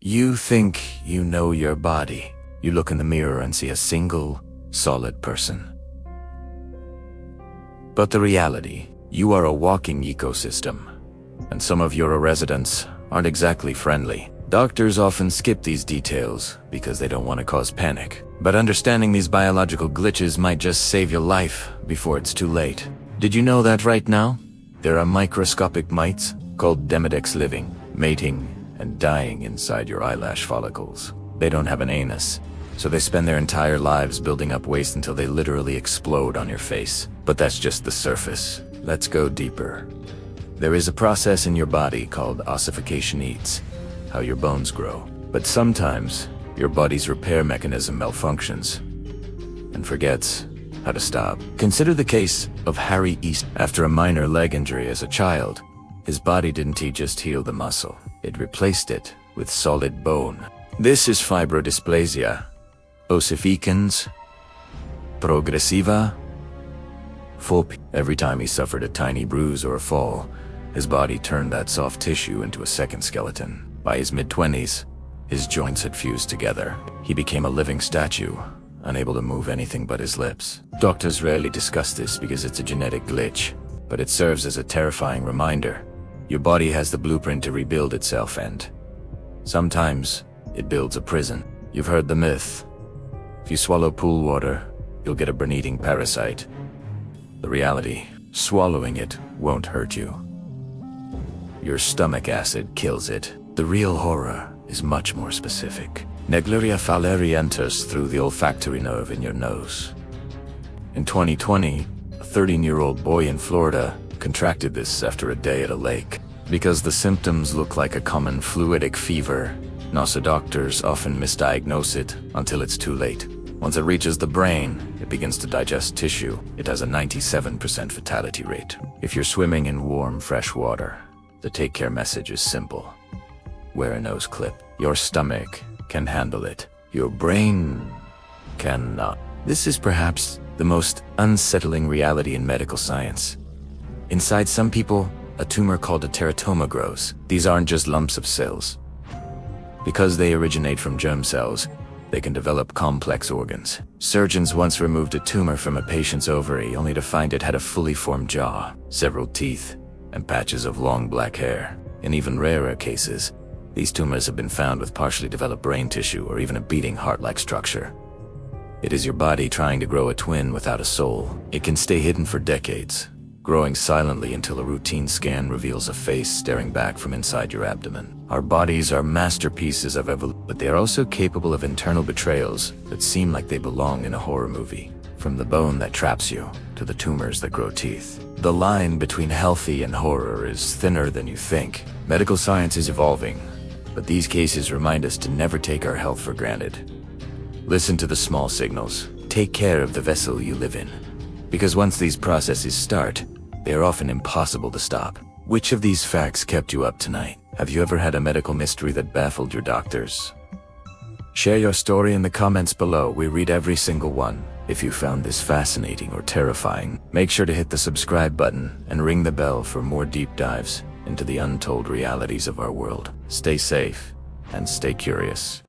You think you know your body. You look in the mirror and see a single, solid person. But the reality, you are a walking ecosystem, and some of your residents aren't exactly friendly. Doctors often skip these details because they don't want to cause panic. But understanding these biological glitches might just save your life before it's too late. Did you know that right now, there are microscopic mites called Demodex living, mating and dying inside your eyelash follicles? They don't have an anus, so they spend their entire lives building up waste until they literally explode on your face. But that's just the surface. Let's go deeper. There is a process in your body called ossification eats, how your bones grow. But sometimes, your body's repair mechanism malfunctions and forgets how to stop. Consider the case of Harry Eastlack. After a minor leg injury as a child, his body didn't just heal the muscle, it replaced it with solid bone. This is fibrodysplasia, ossificans progressiva. Every time he suffered a tiny bruise or a fall, his body turned that soft tissue into a second skeleton. By his mid-20s, his joints had fused together. He became a living statue, unable to move anything but his lips. Doctors rarely discuss this because it's a genetic glitch, but it serves as a terrifying reminder. Your body has the blueprint to rebuild itself, and sometimes it builds a prison. You've heard the myth. If you swallow pool water, you'll get a brain-eating parasite. The reality, swallowing it won't hurt you. Your stomach acid kills it. The real horror is much more specific. Negleria fowleri enters through the olfactory nerve in your nose. In 2020, a 13-year-old boy in Florida contracted this after a day at a lake. Because the symptoms look like a common fluidic fever, NASA doctors often misdiagnose it until it's too late. Once it reaches the brain, it begins to digest tissue. It has a 97% fatality rate. If you're swimming in warm, fresh water, the take care message is simple. Wear a nose clip. Your stomach can handle it. Your brain cannot. This is perhaps the most unsettling reality in medical science. Inside some people, a tumor called a teratoma grows. These aren't just lumps of cells. Because they originate from germ cells, they can develop complex organs. Surgeons once removed a tumor from a patient's ovary only to find it had a fully formed jaw, several teeth, and patches of long black hair. In even rarer cases, these tumors have been found with partially developed brain tissue or even a beating heart-like structure. It is your body trying to grow a twin without a soul. It can stay hidden for decades, growing silently until a routine scan reveals a face staring back from inside your abdomen. Our bodies are masterpieces of evolution, but they are also capable of internal betrayals that seem like they belong in a horror movie. From the bone that traps you, to the tumors that grow teeth. The line between healthy and horror is thinner than you think. Medical science is evolving, but these cases remind us to never take our health for granted. Listen to the small signals. Take care of the vessel you live in. Because once these processes start, they are often impossible to stop. Which of these facts kept you up tonight? Have you ever had a medical mystery that baffled your doctors? Share your story in the comments below. We read every single one. If you found this fascinating or terrifying, make sure to hit the subscribe button and ring the bell for more deep dives into the untold realities of our world. Stay safe and stay curious.